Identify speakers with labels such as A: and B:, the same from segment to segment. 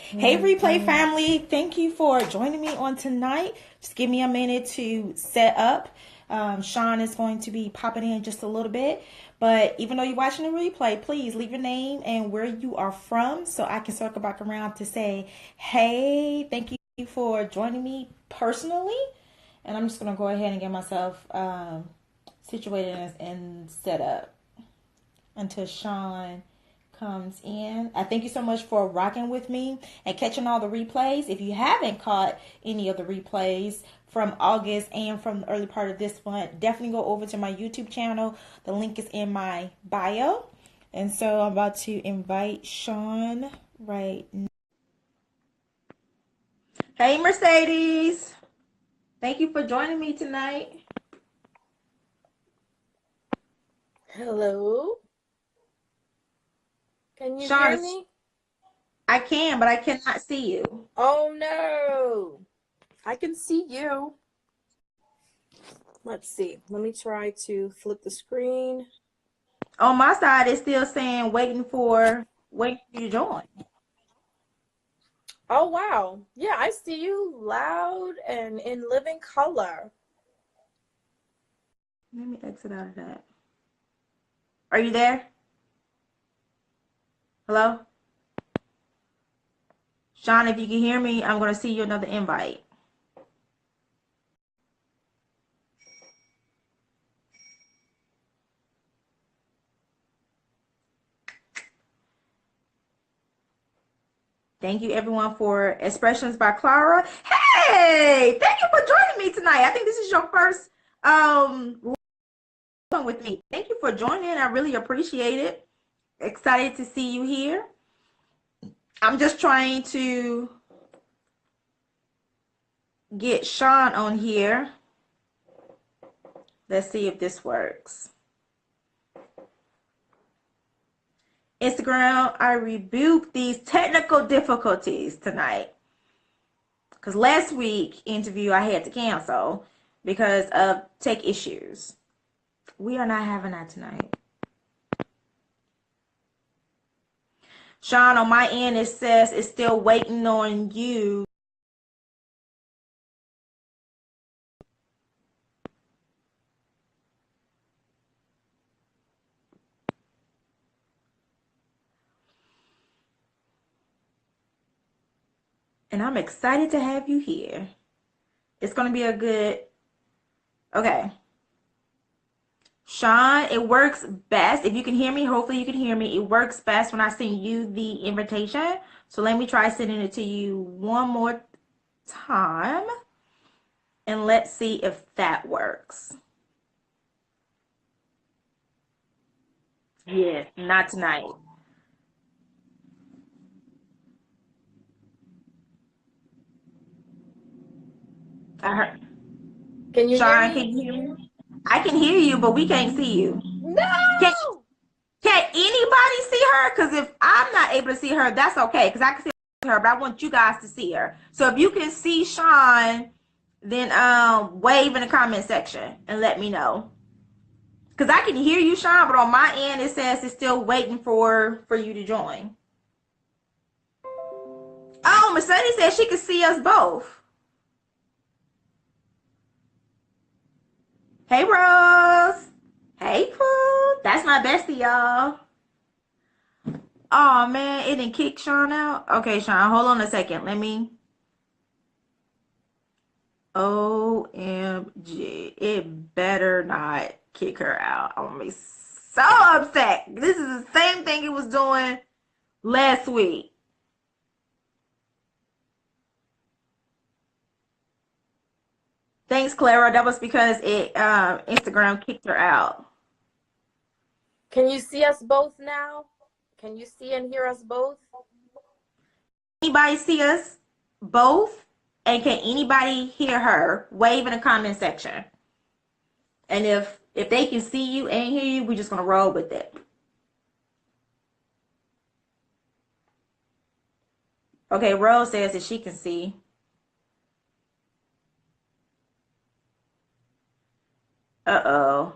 A: Hey, replay family, thank you for joining me on tonight. Just give me a minute to set up. Sean is going to be popping in just a little bit. But even though you're watching the replay, please leave your name and where you are from so I can circle back around to say, hey, thank you for joining me personally. And I'm just going to go ahead and get myself situated and set up until Sean comes in. I thank you so much for rocking with me and catching all the replays. If you haven't caught any of the replays from August and from the early part of this month, definitely go over to my YouTube channel. The link is in my bio. And so I'm about to invite Sean right now. Hey, Mercedes. Thank you for joining me tonight.
B: Hello. Can you
A: Sean,
B: hear me?
A: I can, but I cannot see you.
B: Oh no. I can see you. Let's see. Let me try to flip the screen.
A: On my side, it's still saying waiting for you to join.
B: Oh wow. Yeah, I see you loud and in living color.
A: Let me exit out of that. Are you there? Hello? Sean, if you can hear me, I'm going to see you another invite. Thank you, everyone, for Expressions by Clara. Hey! Thank you for joining me tonight. I think this is your first one with me. Thank you for joining. I really appreciate it. Excited to see you here. I'm just trying to get Sean on here. Let's see if this works. Instagram, I rebuke these technical difficulties tonight. Because last week interview I had to cancel because of tech issues. We are not having that tonight. Sean, on my end, it says it's still waiting on you. And I'm excited to have you here. It's going to be a good... Okay. Sean, it works best. If you can hear me, hopefully you can hear me. It works best when I send you the invitation. So let me try sending it to you one more time. And let's see if that works. Yes, not tonight. I heard.
B: Can you hear
A: Sean,
B: me?
A: can you hear me? I can hear you, but we can't see you. Can,
B: No!
A: can anybody see her? Because if I'm not able to see her, that's okay. Because I can see her, but I want you guys to see her. So if you can see Sean, then wave in the comment section and let me know. Because I can hear you, Sean, but on my end it says it's still waiting for you to join. Oh, Mercedes said she could see us both. Hey, Rose. Hey, Pooh. That's my bestie, y'all. Oh, man, it didn't kick Sean out. Okay, Sean, hold on a second. Let me... OMG. It better not kick her out. I'm gonna be so upset. This is the same thing it was doing last week. Thanks, Clara. That was because it Instagram kicked her out.
B: Can you see us both now? Can you see and hear us both?
A: Anybody see us both? And can anybody hear her? Wave in the comment section. And if they can see you and hear you, we're just gonna roll with it. Okay, Rose says that she can see. Uh-oh.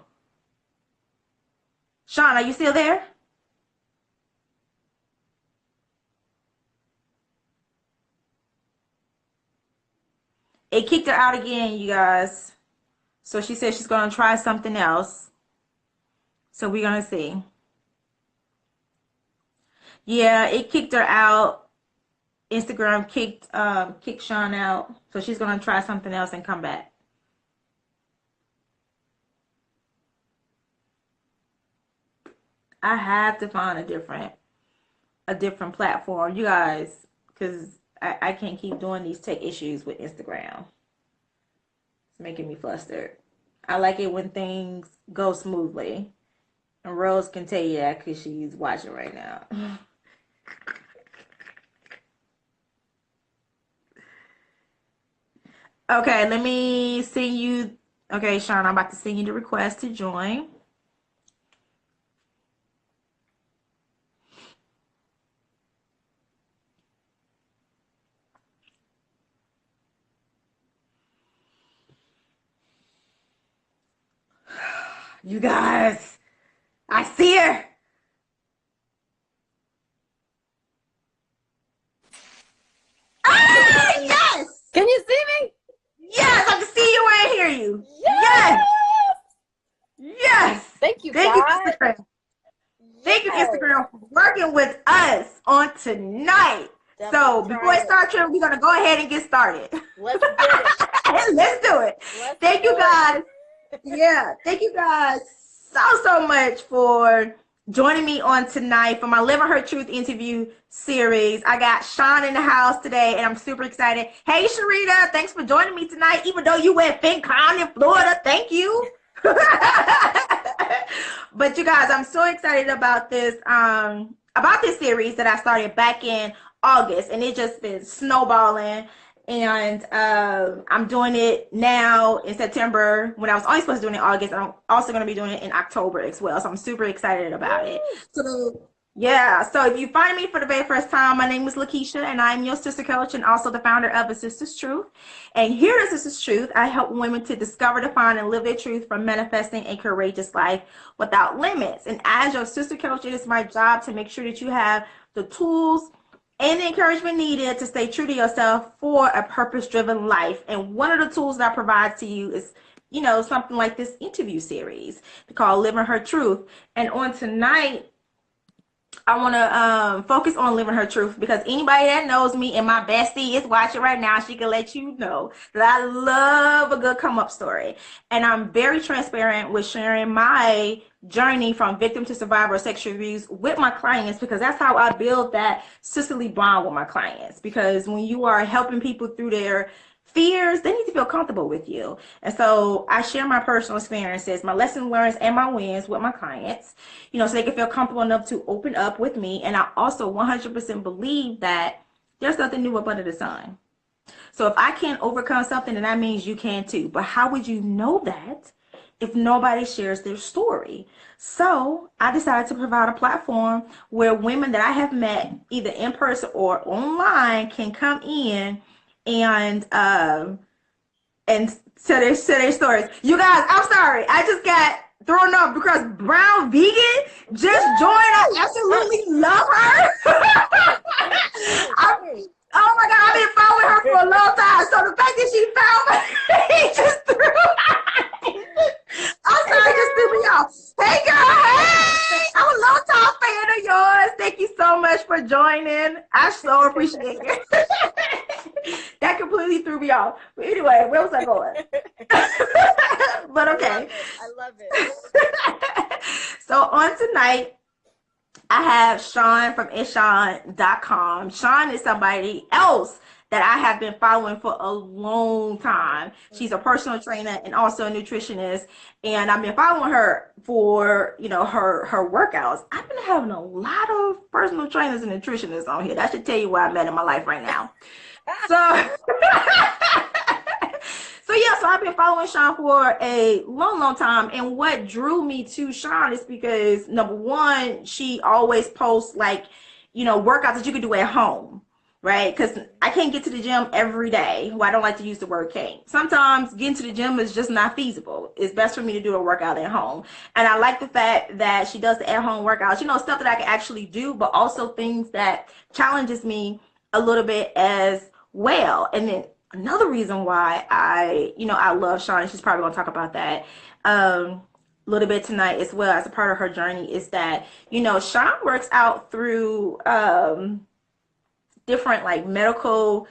A: Sean, are you still there? It kicked her out again, you guys. So she said she's going to try something else. So we're going to see. Yeah, it kicked her out. Instagram kicked Sean out. So she's going to try something else and come back. I have to find a different platform, you guys, because I can't keep doing these tech issues with Instagram. It's making me flustered. I like it when things go smoothly. And Rose can tell you that because she's watching right now. Okay, let me send you. Okay, Sean, I'm about to send you the request to join. You guys, I see her. Ah, yes.
B: Can you see me?
A: Yes, I can see you and hear you.
B: Yes.
A: Yes.
B: Thank you,
A: Thank
B: God.
A: you, Instagram. Thank you, Instagram, for working with us on tonight. So before I start, we're going to go ahead and get started.
B: Let's get it.
A: Let's do it. Thank you, guys. Yeah, thank you guys so much for joining me on tonight for my Living Her Truth interview series. I got Sean in the house today, and I'm super excited. Hey, Sharita, thanks for joining me tonight, even though you went FinCon in Florida. Thank you. But you guys, I'm so excited about this series that I started back in August, and it just been snowballing. And I'm doing it now in September when I was only supposed to do it in August. I'm also going to be doing it in October as well. So I'm super excited about it. So yeah, so if you find me for the very first time, my name is LaKitia, and I'm your sister coach and also the founder of A Sister's Truth. And here at Sister's Truth, I help women to discover, define, and live their truth for manifesting a courageous life without limits. And as your sister coach, it is my job to make sure that you have the tools and the encouragement needed to stay true to yourself for a purpose-driven life. And one of the tools that I provide to you is, something like this interview series called Living Her Truth. And on tonight, I want to focus on living her truth, because anybody that knows me and my bestie is watching right now, she can let you know that I love a good come-up story. And I'm very transparent with sharing my journey from victim to survivor of sexual abuse with my clients, because that's how I build that sisterly bond with my clients. Because when you are helping people through their fears, they need to feel comfortable with you. And so I share my personal experiences, my lessons learned, and my wins with my clients, so they can feel comfortable enough to open up with me. And I also 100% believe that there's nothing new up under the sun. So if I can't overcome something, then that means you can too. But how would you know that if nobody shares their story? So I decided to provide a platform where women that I have met either in person or online can come in and tell their stories. You guys, I'm sorry, I just got thrown up because Brown Vegan just joined. I absolutely love her. Oh my God, I've been following her for a long time. So the fact that she found me, he just threw. I'm sorry, it just threw me off. Hey girl, hey! I'm a long time fan of yours. Thank you so much for joining. I so appreciate it. That completely threw me off. But anyway, where was I going? But okay.
B: I love it.
A: So on tonight, I have Sean from issean.com. Sean is somebody else that I have been following for a long time. She's a personal trainer and also a nutritionist. And I've been following her for, her workouts. I've been having a lot of personal trainers and nutritionists on here. That should tell you where I'm at in my life right now. So so I've been following Sean for a long time. And what drew me to Sean is because, number one, she always posts workouts that you can do at home, right? Because I can't get to the gym every day. Well, I don't like to use the word can't. Sometimes getting to the gym is just not feasible. It's best for me to do a workout at home. And I like the fact that she does the at-home workouts, stuff that I can actually do, but also things that challenges me a little bit as well. And then another reason why I love Sean, and she's probably gonna talk about that a little bit tonight as well as a part of her journey, is that, Sean works out through different like medical,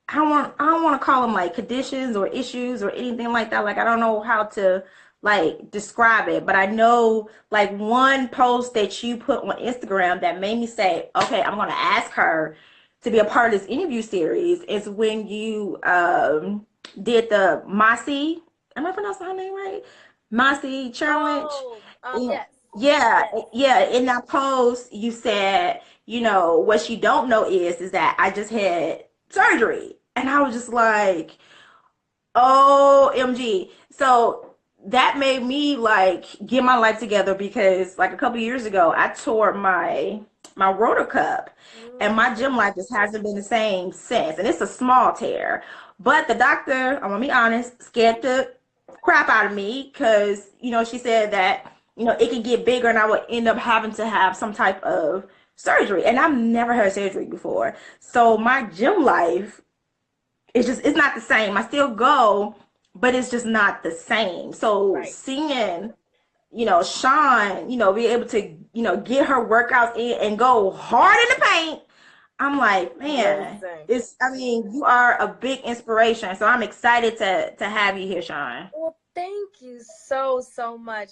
A: I don't want to call them like conditions or issues or anything like that. Like I don't know how to like describe it, but I know like one post that you put on Instagram that made me say, okay, I'm gonna ask her to be a part of this interview series is when you did the Masi, am I pronouncing her name right? Masi challenge.
B: Oh,
A: Yeah,
B: yes,
A: yeah,
B: yes.
A: yeah. In that post, you said, what you don't know is that I just had surgery. And I was just like, OMG. So that made me like get my life together because like a couple years ago, I tore my rotor cup and my gym
B: Mm,
A: life just hasn't been the same since. And it's a small tear. But the doctor, I'm gonna be honest, scared the crap out of me because, she said that, it could get bigger and I would end up having to have some type of surgery. And I've never had surgery before. So my gym life, it's not the same. I still go, but it's just not the same. So
B: right.
A: seeing, Sean, be able to, get her workouts in and go hard in the paint, I'm like, man,
B: Listen.
A: I mean, you are a big inspiration. So I'm excited to have you here, Sean.
B: Well, thank you so, so much.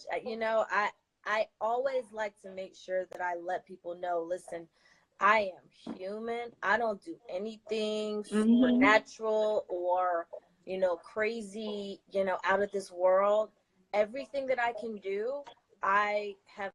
B: I always like to make sure that I let people know, listen, I am human. I don't do anything
A: Hmm.
B: supernatural or, crazy, out of this world. Everything that I can do, I have.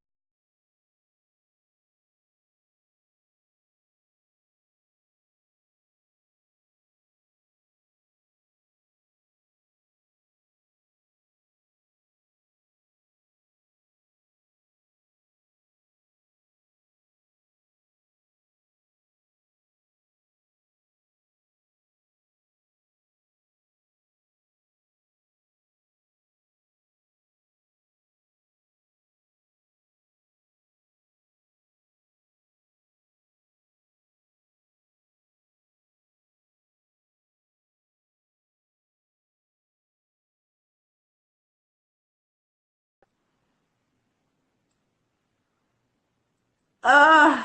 A: Uh,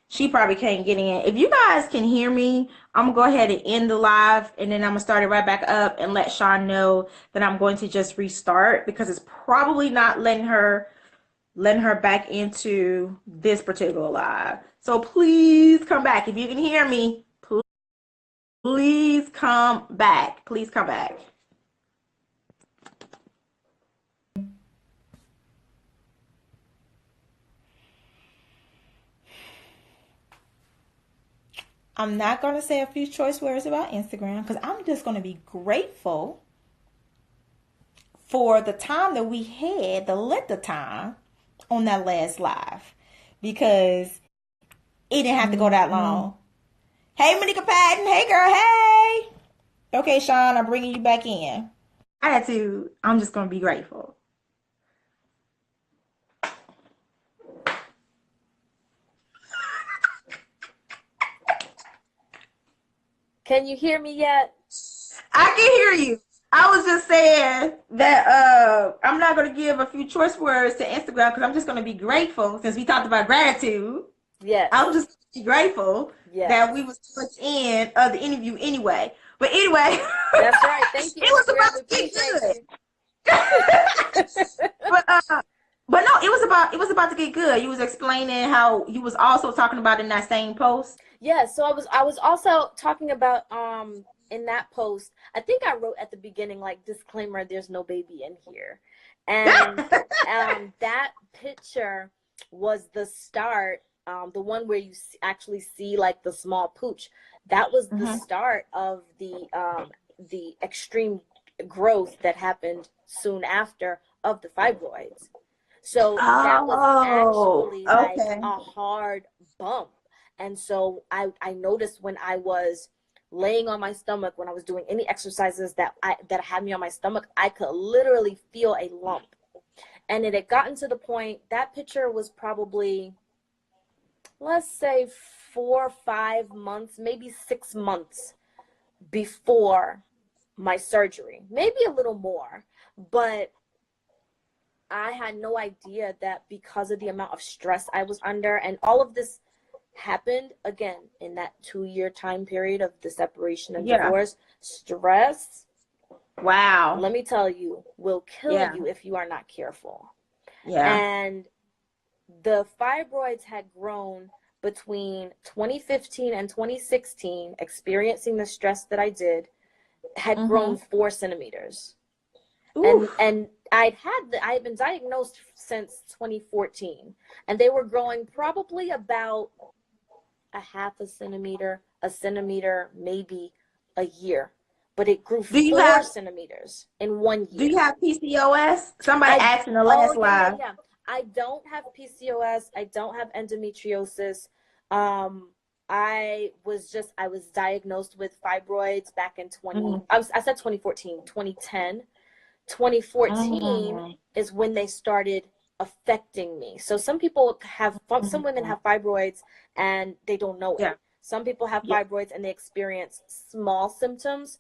A: she probably can't get in. If you guys can hear me, I'm gonna go ahead and end the live and then I'm gonna start it right back up and let Sean know that I'm going to just restart because it's probably not letting her letting her back into this particular live. So please come back. If you can hear me, please come back. Please come back. I'm not going to say a few choice words about Instagram because I'm just going to be grateful for the time that we had, the length of time on that last live, because it didn't have to go that long. Hey, Monica Patton. Hey, girl. Hey. Okay, Sean, I'm bringing you back in. I'm just going to be grateful.
B: Can you hear me yet?
A: I can hear you. I was just saying that I'm not going to give a few choice words to Instagram because I'm just going to be grateful since we talked about gratitude.
B: Yes.
A: I'm just be grateful that we was towards the end of the interview anyway. But anyway,
B: that's right. Thank you.
A: It was about to get good. But no, it was about to get good. You was explaining how you was also talking about in that same post.
B: Yeah, so I was also talking about in that post, I think I wrote at the beginning, like, disclaimer, there's no baby in here. And that picture was the start, the one where you actually see like the small pooch. That was the start of the extreme growth that happened soon after of the fibroids. So that was actually like a hard bump. And so I noticed when I was laying on my stomach, when I was doing any exercises that had me on my stomach, I could literally feel a lump. And it had gotten to the point, that picture was probably, let's say 4 or 5 months, maybe 6 months before my surgery, maybe a little more. But I had no idea that because of the amount of stress I was under, and all of this happened again in that 2-year time period of the separation and divorce. Stress,
A: wow,
B: let me tell you, will kill you if you are not careful. And the fibroids had grown between 2015 and 2016, experiencing the stress that I did, had grown 4 centimeters. And I had been diagnosed since 2014, and they were growing probably about a half a centimeter, maybe a year, but it grew 4 centimeters in 1 year.
A: Do you have PCOS? Somebody asked in the last live.
B: Yeah. I don't have PCOS. I don't have endometriosis. I was diagnosed with fibroids back in 2010. 2014 is when they started affecting me. So some women have fibroids and they don't know it. Some people have fibroids and they experience small symptoms.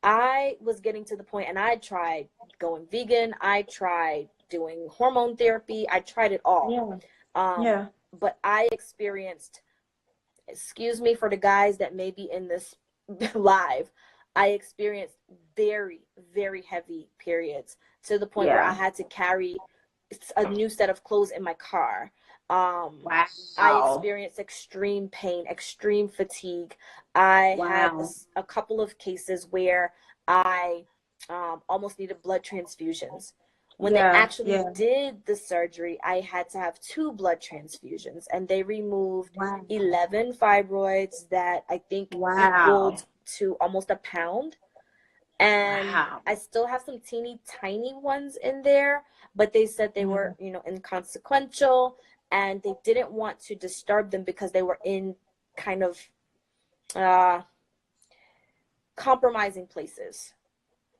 B: I was getting to the point, and I tried going vegan. I tried doing hormone therapy. I tried it all. But I experienced, excuse me for the guys that may be in this live, I experienced very, very heavy periods to the point where I had to carry a new set of clothes in my car. I experienced extreme pain, extreme fatigue. I had a couple of cases where I almost needed blood transfusions. When they actually did the surgery, I had to have 2 blood transfusions, and they removed 11 fibroids that I think equaled to almost a pound. And I still have some teeny tiny ones in there, but they said they were, inconsequential, and they didn't want to disturb them because they were in kind of compromising places.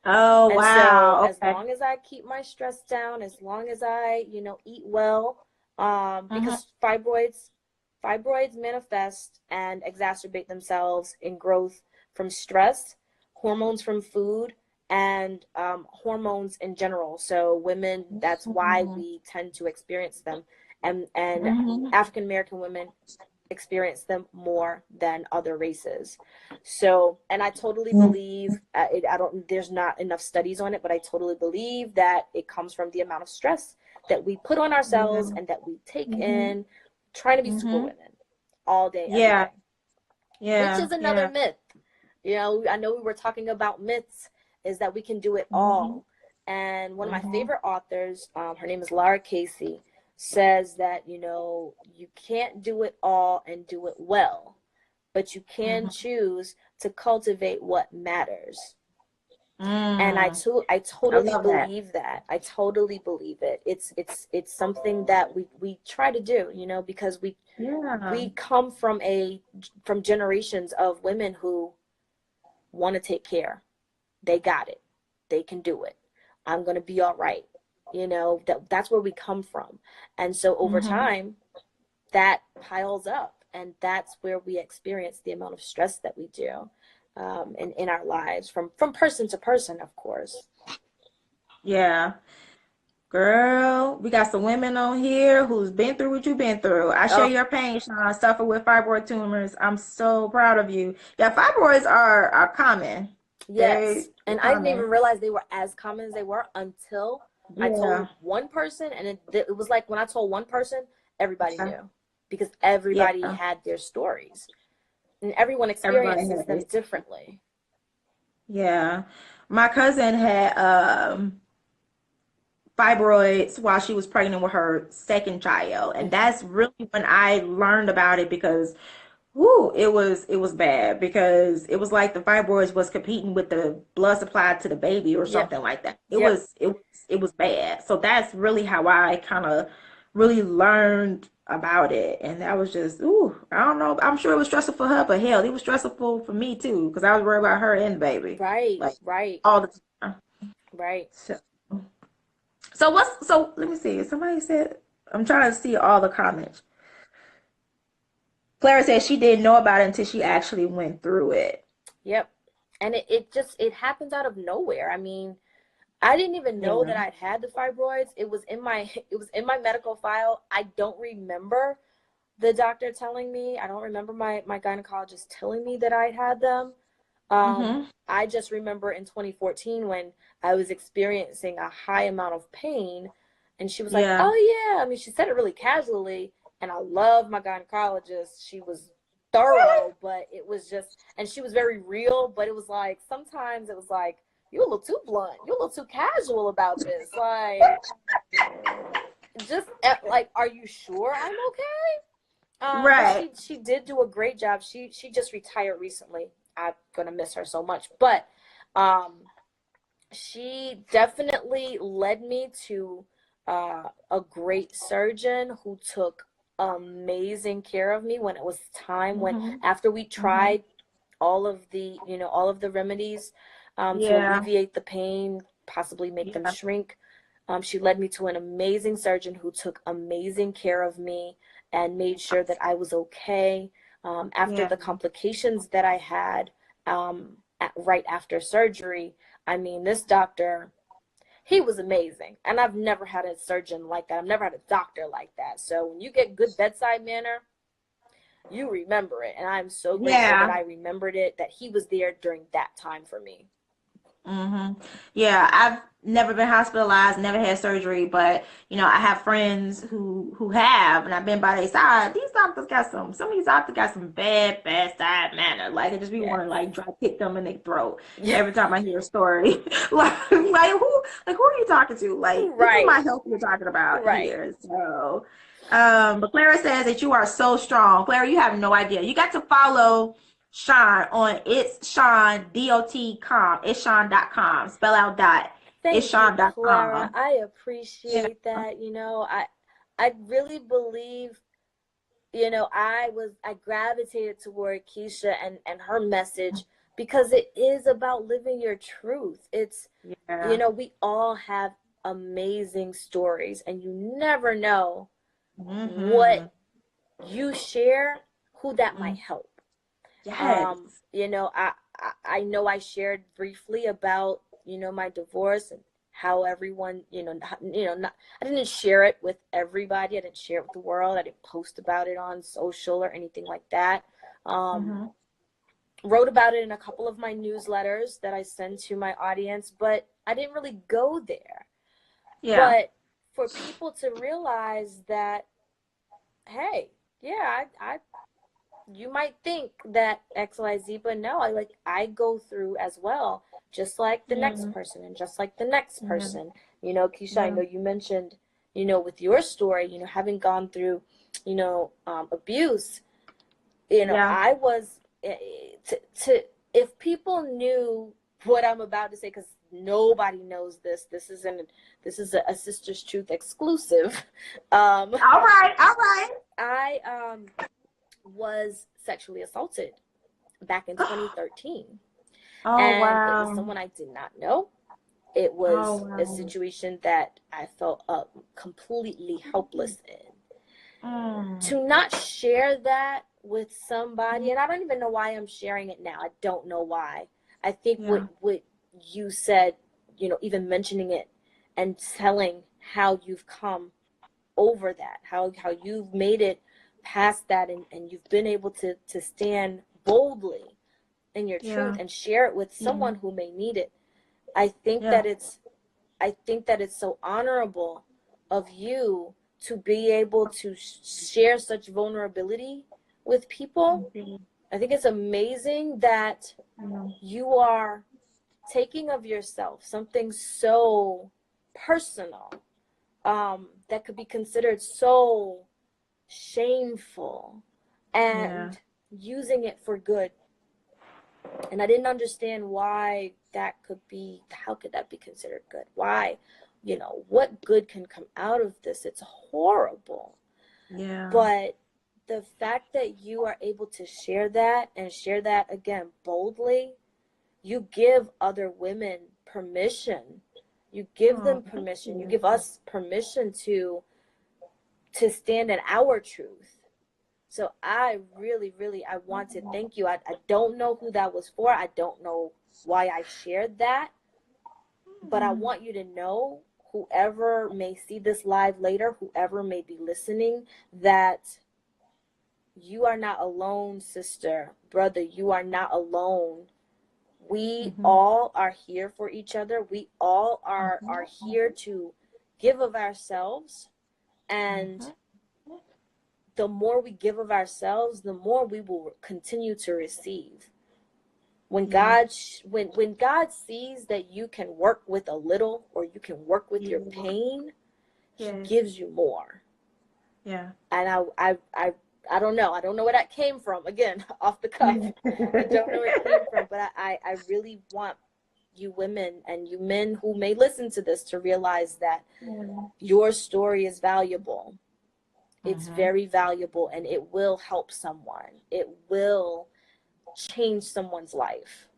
A: Oh, and wow.
B: So as long as I keep my stress down, as long as I, eat well, because fibroids manifest and exacerbate themselves in growth from stress, hormones from food, and hormones in general. So women, that's why we tend to experience them. And African American women experience them more than other races. So, and I totally believe there's not enough studies on it, but I totally believe that it comes from the amount of stress that we put on ourselves and that we take in, trying to be super women all day, every day. Which is another myth. You know, I know we were talking about myths, is that we can do it all. And one of my favorite authors, her name is Lara Casey, says that, you know, you can't do it all and do it well, but you can choose to cultivate what matters. And I totally believe that. I totally believe it. It's something that we try to do, you know, because we come from generations of women who want to take care. They got it. They can do it. I'm going to be all right. You know, that's where we come from. And so over time, that piles up, and that's where we experience the amount of stress that we do. In our lives, from person to person, of course.
A: Yeah. Girl, we got some women on here who's been through what you've been through. I share your pain, Sean. Suffer with fibroid tumors. I'm so proud of you. Yeah, fibroids are common.
B: Yes. And I didn't even realize they were as common as they were until I told one person, and it was like when I told one person, everybody knew, because everybody had their stories. And everyone experiences them differently.
A: Yeah. My cousin had fibroids while she was pregnant with her second child. And that's really when I learned about it, because it was bad, because it was like the fibroids was competing with the blood supply to the baby or something like that. It was bad. So that's really how I kind of really learned about it. And that was just, I don't know. I'm sure it was stressful for her, but hell, it was stressful for me too, because I was worried about her and the baby.
B: Right,
A: like,
B: right.
A: all the time.
B: Right.
A: So let me see. Somebody said, I'm trying to see all the comments. Clara said she didn't know about it until she actually went through it.
B: Yep. And it happens out of nowhere. I mean, I didn't even know that I'd had the fibroids. It was in my medical file. I don't remember the doctor telling me. I don't remember my gynecologist telling me that I'd had them. I just remember in 2014 when I was experiencing a high amount of pain, and she was like, oh yeah. I mean, she said it really casually, and I love my gynecologist. She was thorough, but it was just, and she was very real, but it was like, sometimes it was like, you're a little too blunt. You're a little too casual about this. Like, just like, are you sure I'm okay?
A: Right.
B: But she did do a great job. She just retired recently. I'm gonna miss her so much, but she definitely led me to a great surgeon who took amazing care of me when it was time, when after we tried all of the remedies to alleviate the pain, possibly make them shrink. She led me to an amazing surgeon who took amazing care of me and made sure that I was okay. After the complications that I had right after surgery, I mean, this doctor, he was amazing. And I've never had a surgeon like that. I've never had a doctor like that. So when you get good bedside manner, you remember it. And I'm so grateful that I remembered it, that he was there during that time for me.
A: Yeah, I've never been hospitalized, never had surgery, but I have friends who have, and I've been by their side. These doctors got some of these doctors got some bad side manner. Like, it just be wanting to like drop kick them in their throat every time I hear a story. like who are you talking to? Like, this is my health you're talking about here. So but Clara says that you are so strong. Clara, you have no idea. You got to follow Sean on It's Sean .com. It's Sean.com. Spell out dot.
B: Thank you, Clara. I appreciate that. I really believe, I gravitated toward Keisha and her message, because it is about living your truth. It's, we all have amazing stories, and you never know what you share, who that might help. I know I shared briefly about, my divorce and how everyone, I didn't share it with everybody. I didn't share it with the world. I didn't post about it on social or anything like that. Wrote about it in a couple of my newsletters that I send to my audience, but I didn't really go there. But for people to realize that, hey, yeah, I you might think that XYZ, but no, I go through as well, just like the next person and just like the next person. Keisha, I know you mentioned, with your story, having gone through, abuse, I was if people knew what I'm about to say, because nobody knows this. This is a Sister's Truth exclusive.
A: All right.
B: I was sexually assaulted back in 2013.
A: Oh,
B: And it was
A: wow.
B: someone I did not know. It was a situation that I felt completely helpless in. To not share that with somebody, and I don't even know why I'm sharing it now. I don't know why. I think what you said, even mentioning it and telling how you've come over that, how you've made it past that, and you've been able to stand boldly in your truth and share it with someone who may need it. I think that it's so honorable of you to be able to share such vulnerability with people. I think it's amazing that you are taking of yourself something so personal, that could be considered so shameful, and using it for good. And I didn't understand why how could that be considered good? Why, what good can come out of this? It's horrible.
A: Yeah.
B: But the fact that you are able to share that, and share that again boldly, you give other women permission. You give them permission. You give us permission to stand in our truth. So I really, really, I want to thank you. I don't know who that was for. I don't know why I shared that. But I want you to know, whoever may see this live later, whoever may be listening, that you are not alone, sister, brother. You are not alone. We all are here for each other. We all are here to give of ourselves. And the more we give of ourselves, the more we will continue to receive. When God when God sees that you can work with a little, or you can work with your pain, He gives you more.
A: Yeah.
B: And I don't know. I don't know where that came from. Again, off the cuff. I don't know where it came from, but I really want you women and you men who may listen to this to realize that your story is valuable. It's very valuable, and it will help someone. It will change someone's life.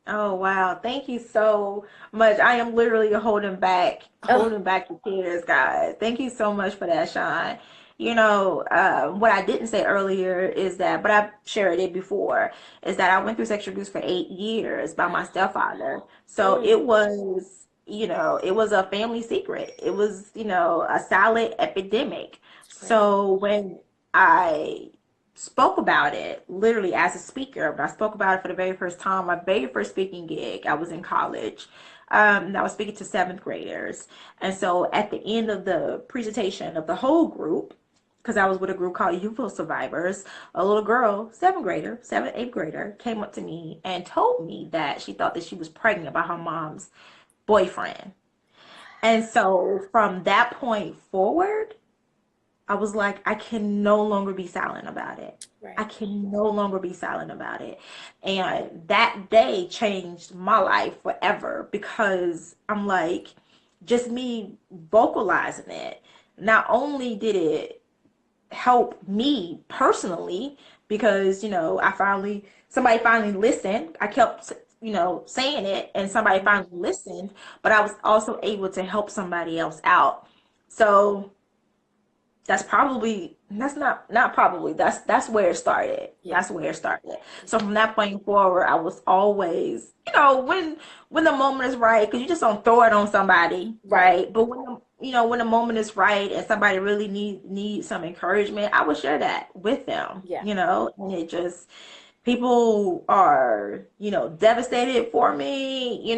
A: Oh, wow. Thank you so much. I am literally holding back the tears, guys. Thank you so much for that, Sean. What I didn't say earlier is that, but I've shared it before, is that I went through sexual abuse for 8 years by my stepfather. So it was a family secret. It was, a silent epidemic. So when I spoke about it literally as a speaker, but I spoke about it for the very first time, my very first speaking gig, I was in college. I was speaking to seventh graders. And so at the end of the presentation of the whole group, because I was with a group called Youthful Survivors, a little girl, eighth grader, came up to me and told me that she thought that she was pregnant by her mom's boyfriend. And so from that point forward, I was like, I can no longer be silent about it.
B: Right.
A: I can no longer be silent about it. And that day changed my life forever, because I'm like, just me vocalizing it, not only did it help me personally, because, somebody finally listened. I kept, saying it, and somebody finally listened, but I was also able to help somebody else out. So that's where it started. That's where it started. So from that point forward, I was always, when the moment is right, because you just don't throw it on somebody, right? But when the moment is right and somebody really needs some encouragement, I would share that with them. And it just, people are, devastated for me,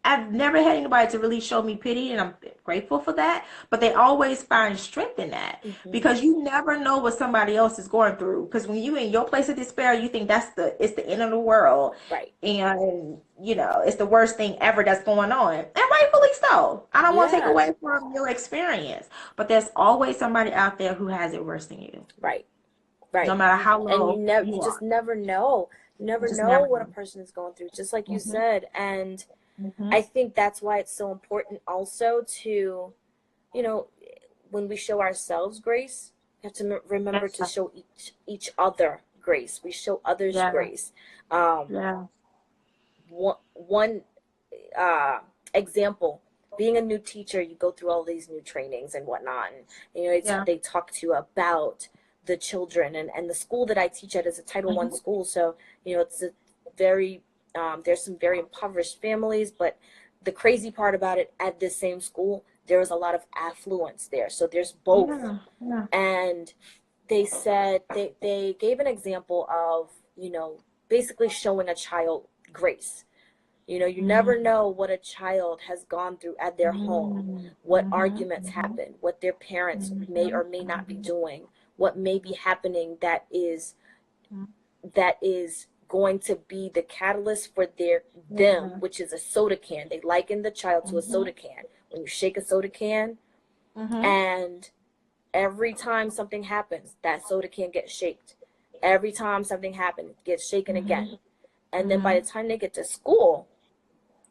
A: I've never had anybody to really show me pity, and I'm grateful for that. But they always find strength in that, because you never know what somebody else is going through. Because when you in your place of despair, you think it's the end of the world,
B: Right.
A: and it's the worst thing ever that's going on, and rightfully so. I don't want to take away from your experience, but there's always somebody out there who has it worse than you.
B: Right. Right.
A: No matter how
B: And
A: low
B: you just never know. You never know what a person is going through, just like you said. And I think that's why it's so important also to, when we show ourselves grace, we have to remember to show each other grace. We show others grace. One example, being a new teacher, you go through all these new trainings and whatnot, and they talk to you about the children, and the school that I teach at is a Title I school, so it's a very there's some very impoverished families, but the crazy part about it, at this same school, there is a lot of affluence there, so there's both. And they said they gave an example of basically showing a child grace. You never know what a child has gone through at their home, what arguments happen, what their parents may or may not be doing, what may be happening that is going to be the catalyst for them, which is a soda can. They liken the child to a soda can. When you shake a soda can, and every time something happens, that soda can gets shaked. Every time something happens, it gets shaken again. And then by the time they get to school,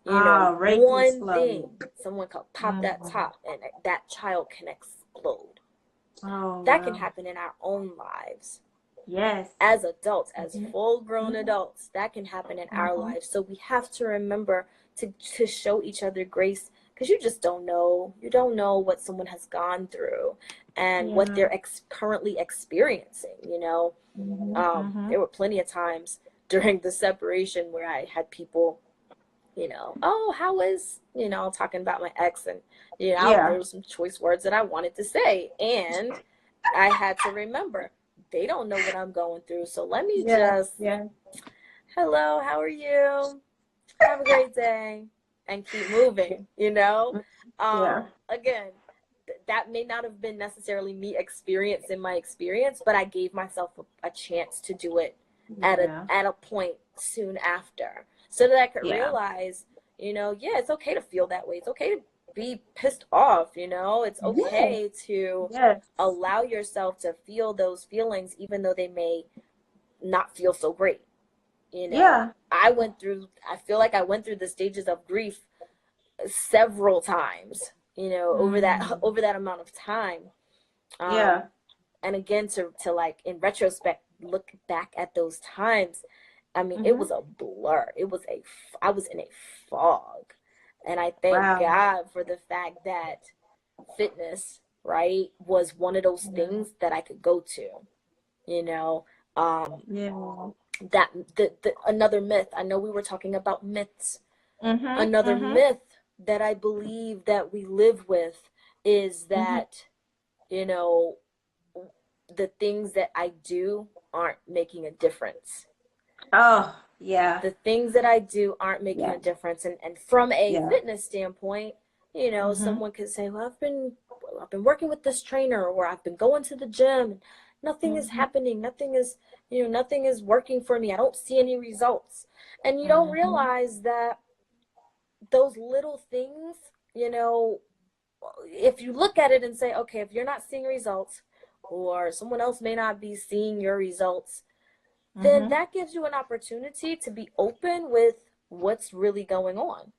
B: one thing, someone could pop that top and that child can explode. That can happen in our own lives.
A: Yes.
B: As adults, as full-grown adults, that can happen in our lives. So we have to remember to show each other grace, because you just don't know. You don't know what someone has gone through and what they're currently experiencing, There were plenty of times during the separation where I had people, oh, how is, talking about my ex, and, there were some choice words that I wanted to say. And I had to remember, they don't know what I'm going through. So let me hello, how are you? Have a great day. And keep moving, Again, that may not have been necessarily me experiencing my experience, but I gave myself a chance to do it at a point soon after, so that I could realize, it's okay to feel that way. It's okay to be pissed off, it's okay to allow yourself to feel those feelings, even though they may not feel so great. I feel like I went through the stages of grief several times, over that amount of time. And again, to like, in retrospect, look back at those times, I mean, it was a blur. I was in a fog. And I thank God for the fact that fitness, right, was one of those things that I could go to, that another myth. I know we were talking about myths. Another myth that I believe that we live with is that, the things that I do aren't making a difference.
A: Oh, yeah.
B: The things that I do aren't making a difference. And from a fitness standpoint, someone could say, well, I've been working with this trainer, or I've been going to the gym, and nothing is happening. Nothing is working for me. I don't see any results. And you don't realize that those little things, if you look at it and say, okay, if you're not seeing results, or someone else may not be seeing your results, then that gives you an opportunity to be open with what's really going on.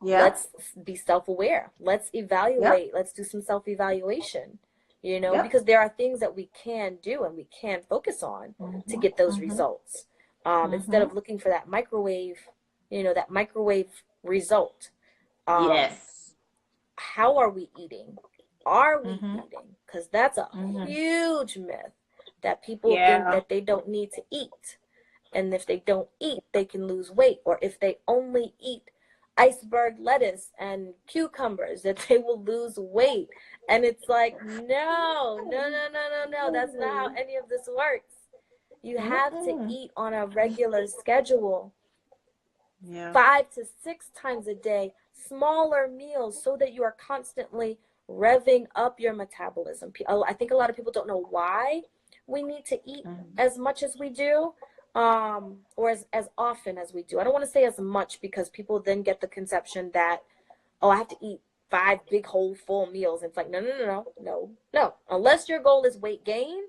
B: Let's be self-aware. Let's evaluate. Let's do some self-evaluation, because there are things that we can do and we can focus on to get those results. Instead of looking for that microwave result. How are we eating? Are we eating? Because that's a huge myth, that people think that they don't need to eat. And if they don't eat, they can lose weight. Or if they only eat iceberg lettuce and cucumbers, that they will lose weight. And it's like, no. That's not how any of this works. You have to eat on a regular schedule.
A: Yeah.
B: 5 to 6 times a day, smaller meals, so that you are constantly revving up your metabolism. I think a lot of people don't know why we need to eat as much as we do, or as often as we do. I don't want to say as much, because people then get the conception that, oh, I have to eat 5 big whole full meals. And it's like, no. Unless your goal is weight gain,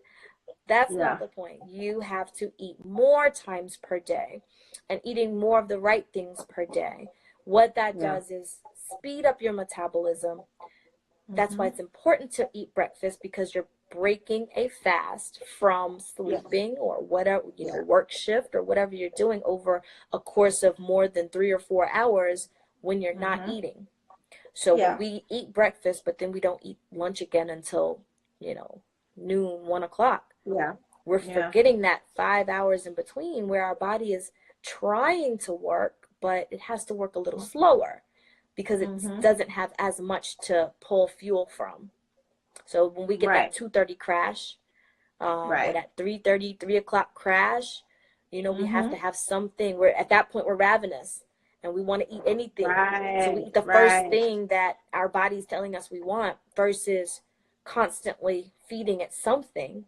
B: that's not the point. You have to eat more times per day, and eating more of the right things per day. What that does is speed up your metabolism. That's why it's important to eat breakfast, because you're breaking a fast from sleeping or whatever, work shift or whatever you're doing over a course of more than 3 or 4 hours when you're not eating. So when we eat breakfast, but then we don't eat lunch again until, noon, 1 o'clock. We're forgetting that 5 hours in between, where our body is trying to work, but it has to work a little slower, because it doesn't have as much to pull fuel from. So when we get that 2:30 crash, or that 3:30, 3 o'clock crash, we have to have something. At that point, we're ravenous and we want to eat anything. So we eat the first thing that our body's telling us we want, versus constantly feeding it something,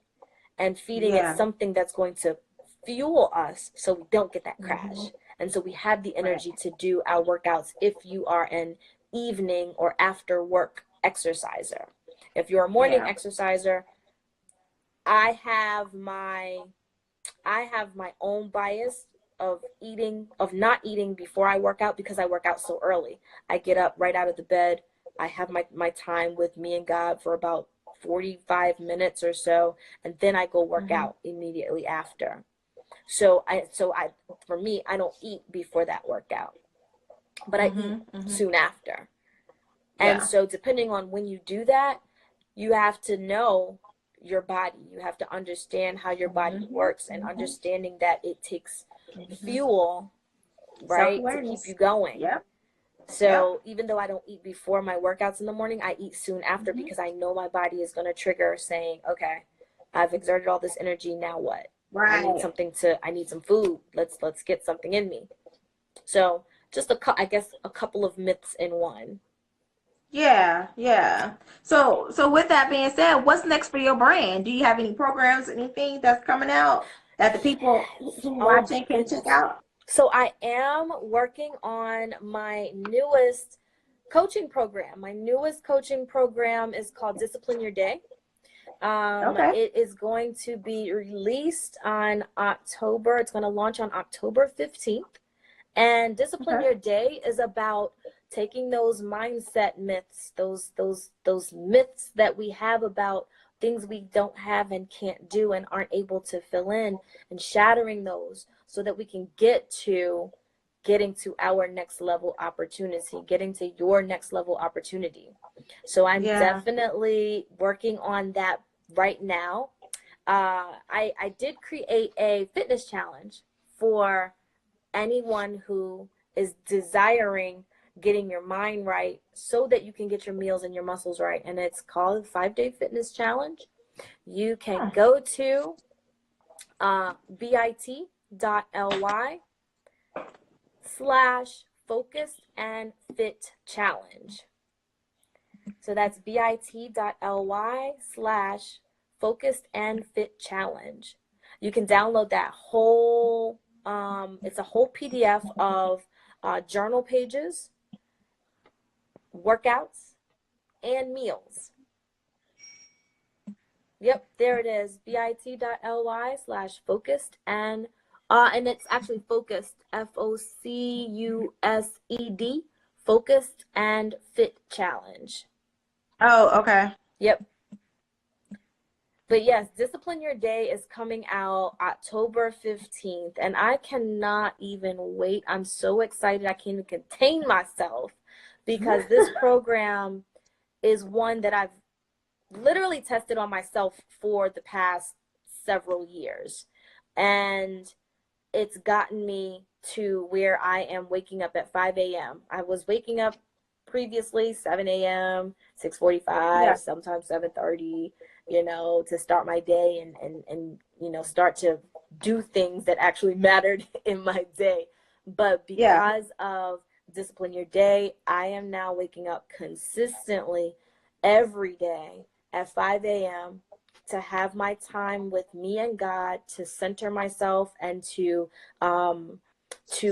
B: and feeding it something that's going to fuel us, so we don't get that crash. And so we have the energy to do our workouts if you are an evening or after work exerciser. If you're a morning exerciser, I have my own bias of not eating before I work out, because I work out so early. I get up right out of the bed. I have my time with me and God for about 45 minutes or so, and then I go work out immediately after. So for me, I don't eat before that workout, but I eat soon after. And so depending on when you do that, you have to know your body. You have to understand how your body works, and understanding that it takes fuel, right, to keep you going. So even though I don't eat before my workouts in the morning, I eat soon after, because I know my body is going to trigger saying, okay, I've exerted all this energy. Now what? I need some food. Let's get something in me. So just I guess a couple of myths in one.
A: Yeah. So with that being said, what's next for your brand? Do you have any programs, anything that's coming out that the people who watching can check out?
B: So I am working on my newest coaching program. My newest coaching program is called Discipline Your Day. It is going to be released on October. It's going to launch on October 15th. And Discipline Your Day is about taking those mindset myths, those myths that we have about things we don't have and can't do and aren't able to fill in, and shattering those, so that we can getting to our next level opportunity, getting to your next level opportunity. So I'm definitely working on that right now. I did create a fitness challenge for anyone who is desiring getting your mind right, so that you can get your meals and your muscles right. And it's called 5-Day Fitness Challenge. You can go to bit.ly/focused and fit challenge. So that's bit.ly/focused and fit challenge. You can download that whole, it's a whole PDF of journal pages, workouts, and meals. Yep, there it is, bit.ly/focused and it's actually focused, FOCUSED, focused and fit challenge.
A: Oh, okay.
B: Yep. But yes, Discipline Your Day is coming out October 15th, and I cannot even wait. I'm so excited. I can't even contain myself, because this program is one that I've literally tested on myself for the past several years. And it's gotten me to where I am waking up at 5 a.m. I was waking up previously 7 a.m., 6:45, sometimes 7:30, to start my day and start to do things that actually mattered in my day. But
A: Yeah.
B: because of Discipline Your Day, I am now waking up consistently every day at 5 a.m. to have my time with me and God, to center myself, and to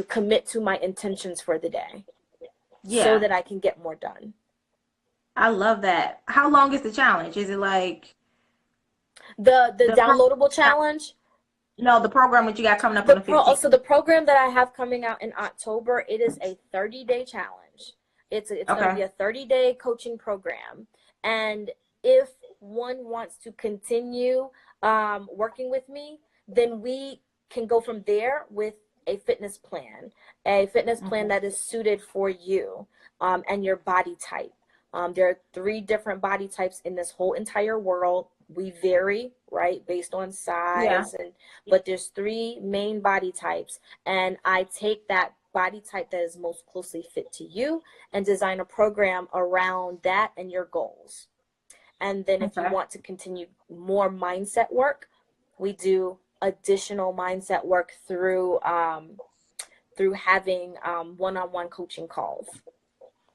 B: commit to my intentions for the day so
A: Yeah.
B: that I can get more done.
A: I love that. How long is the challenge? Is it like
B: The
A: the
B: downloadable challenge,
A: no, the program that you got coming up on the 15th?
B: so the program that I have coming out in October, it is a 30-day challenge. It's going to
A: Okay.
B: be a 30-day coaching program. And if one wants to continue working with me, then we can go from there with a fitness plan,
A: Okay.
B: that is suited for you and your body type. There are 3 different body types in this whole entire world. We vary, right, based on
A: Yeah.
B: size, and but there's 3 main body types, and I take that body type that is most closely fit to you and design a program around that and your goals. And then if you
A: Okay.
B: want to continue more mindset work, we do additional mindset work through having one-on-one coaching calls.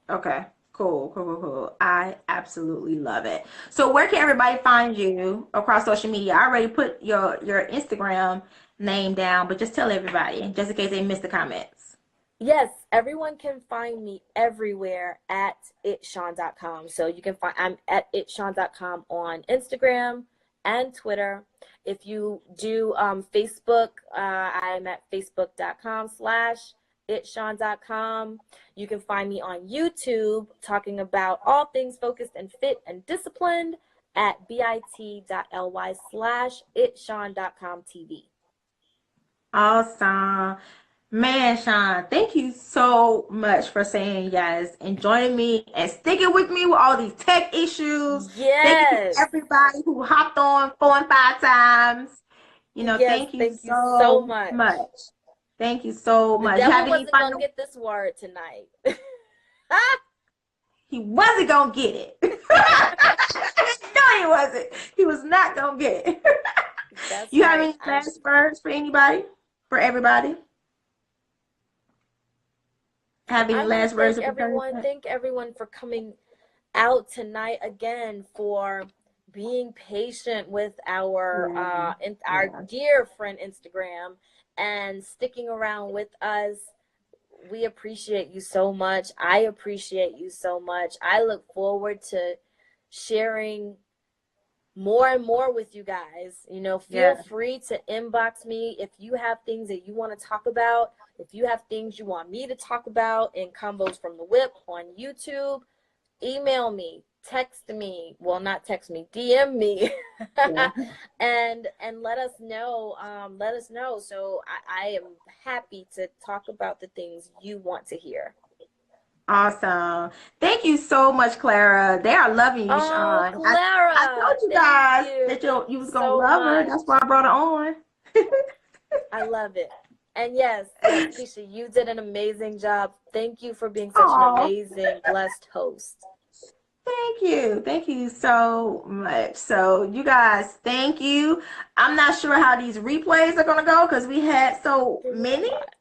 A: Okay. Cool. Cool. Cool. Cool. I absolutely love it. So where can everybody find you across social media? I already put your Instagram name down, but just tell everybody just in case they missed the comments.
B: Yes, everyone can find me everywhere at itshawn.com. So you can find, I'm at itshawn.com on Instagram and Twitter. If you do Facebook, I'm at facebook.com/itshawn.com. You can find me on YouTube talking about all things focused and fit and disciplined at bit.ly/itshawn.com TV.
A: Awesome. Man, Sean, thank you so much for saying yes and joining me and sticking with me with all these tech issues. Thank you to
B: Yes.
A: everybody who hopped on 4 and 5 times.
B: Yes,
A: Thank you
B: thank you so
A: so
B: much.
A: much. Thank you so
B: The
A: much. You have
B: devil
A: any
B: wasn't going to
A: final?
B: get this word tonight.
A: He wasn't gonna get it. No, he wasn't. He was not gonna get it.
B: That's
A: You have
B: right.
A: any last words for anybody? For everybody? Have any
B: I want to
A: last words
B: thank
A: of
B: everyone.
A: encouragement?
B: Thank everyone for coming out tonight again, for being patient with
A: Yeah.
B: our
A: Yeah.
B: dear friend Instagram, and sticking around with us. We appreciate you so much. I appreciate you so much. I look forward to sharing more and more with you guys. Feel
A: Yeah.
B: free to inbox me if you have things that you want to talk about. If you have things you want me to talk about in Combos from the Whip on YouTube, email me, text me. Well, not text me, DM me.
A: Yeah.
B: and let us know. Let us know. So I am happy to talk about the things you want to hear.
A: Awesome. Thank you so much, Clara. They are loving you,
B: Oh,
A: Sean. I
B: Clara,
A: told you
B: thank
A: guys
B: you.
A: that
B: Thank
A: you
B: you
A: was gonna
B: so
A: love her.
B: much.
A: That's why I brought her on.
B: I love it. And yes, Keisha, you did an amazing job. Thank you for being such an
A: Oh,
B: amazing, blessed host.
A: thank you. Thank you so much. So you guys, thank you. I'm not sure how these replays are gonna go because we had so
B: There was a
A: many.
B: lot.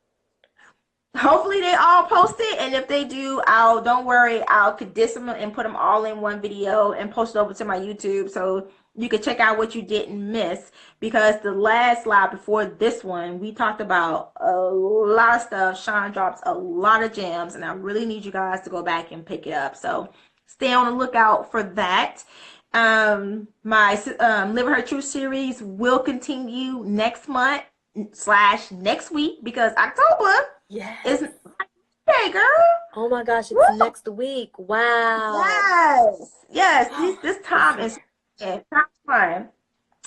A: Hopefully they all post it, and if they do, don't worry, I'll condense them and put them all in one video and post it over to my YouTube so you can check out what you didn't miss. Because the last slide before this one, we talked about a lot of stuff. Sean drops a lot of gems, and I really need you guys to go back and pick it up. So stay on the lookout for that. My Live Her Truth series will continue next month / next week because October
B: Yes.
A: is hey girl.
B: Oh my gosh,
A: Woo!
B: it's next week. Wow.
A: Yes. This
B: It's
A: time
B: here.
A: is time flying.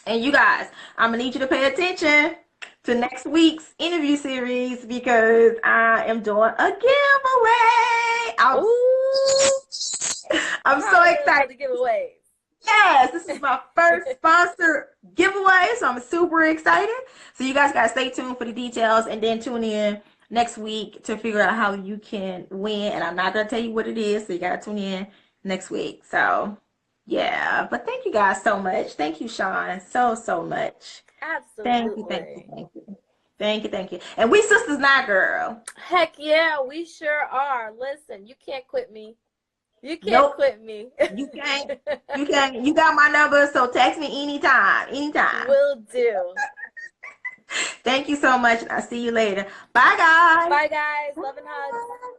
A: And you guys, I'm gonna need you to pay attention to next week's interview series because I am doing a giveaway.
B: Ooh,
A: I'm so
B: proud of them for
A: excited.
B: the giveaways.
A: Yes, this is my first sponsored giveaway, so I'm super excited. So you guys gotta stay tuned for the details and then tune in next week to figure out how you can win. And I'm not gonna tell you what it is, so you gotta tune in next week. So yeah, but thank you guys so much. Thank you, Sean, so much. Thank you, thank you,
B: Absolutely.
A: thank you. Thank you, thank you. And we sisters now, girl.
B: Heck yeah, we sure are. Listen, you can't quit me. You can't
A: Nope.
B: quit me.
A: You can't. You can't. You got my number, so text me anytime. Anytime.
B: Will do.
A: Thank you so much. I'll see you later. Bye, guys.
B: Bye, guys. Love and hugs.